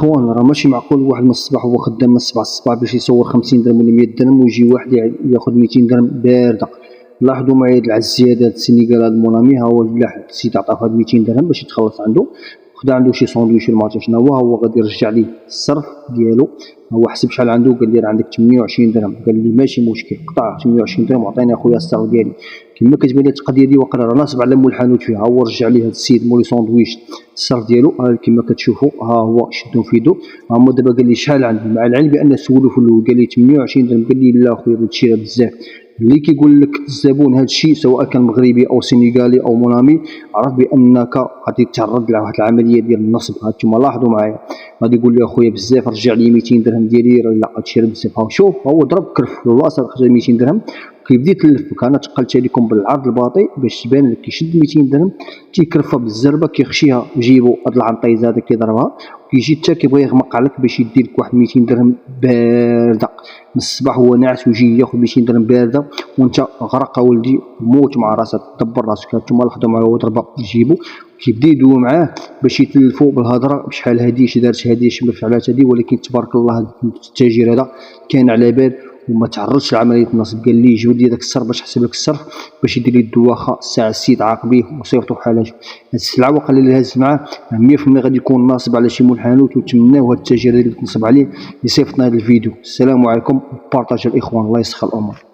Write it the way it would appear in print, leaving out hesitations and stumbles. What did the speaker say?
الاخوان راه ماشي معقول واحد من الصباح هو خدام من 7 الصباح باش يصور 50 درهم ولا 100 درهم ويجي واحد ياخذ 200 درهم بارده. لاحظوا معايا هاد العزيز هاد السينيغال هاد مونامي، ها هو لاح السيد عطاه هاد 200 درهم باش يتخلص عنده، خدا عنده شي ساندويش الماتش. شنو هو غادي يرجع ليه الصرف ديالو. هو حسب شحال عنده، قال لي راه عندك 28 درهم، قال لي ماشي مشكل، قطع 28 درهم وعطيني اخويا الصرف ديالي. كما كتبان لي التقضيه دي واقيلا راه ناصب على مول الحانوت فيها. هو رجع ليه هاد السيد مولي ساندويش الصرف ديالو، كما كتشوفوا ها هو شدو في يدو. ها هو دابا قال لي شحال عندي، مع العلم بان سولو في الاول قال لي 28 درهم، قال لي لا اخويا هادشي راه بزاف. اللي كيقول لك الزبون هذا الشيء سواء كان مغربي او سينيغالي او مونامي، عرف بانك غادي تتعرض لواحد العمليه ديال النصب. هانتوما لاحظوا معايا، غادي يقول لي اخويا بزاف رجع لي 200 درهم ديالي، لا هادشي راه بزاف. ها شوف هو ضرب كرف البلاصه خرج 200 درهم. كيبدا يتلفك، انا تقلت عليكم بالعرض الباطئ باش تبان لك. كيشد 200 درهم تيكرفها بالزربه، كيخشيها جيبو هاد العنطيزه هذا كيضربها، كيجي حتى كيبغي يغمق عليك باش يدير لك واحد 200 درهم بارده من الصباح. هو ناعس ويجي ياخذ 200 درهم بارده وانت غرق اولدي، موت مع راسك، دبر راسك. هانتوما لاحظوا معايا هو ضربه جيبو، كيبدا يدوي معاه باش يتلفوا بالهضره بشحال هادي اش دارت هادي اش ما فعلات هادي. ولكن تبارك الله التاجر هذا كان على بال وما تعرضش لعمليه النصب. قال لي جبد لي داك الصرف باش حسب لك الصرف باش يدير لي الدواخه. الساعه السيد عاقبيه وصيفطوا بحال هاد السلعه. وقال لي هاز معاه 100% غادي يكون ناصب على شي مول حانوت، وتمناو هاد التاجر اللي تنصب عليه يصيفطنا هاد الفيديو. السلام عليكم، بارطاج الاخوان، الله يسخر الامور.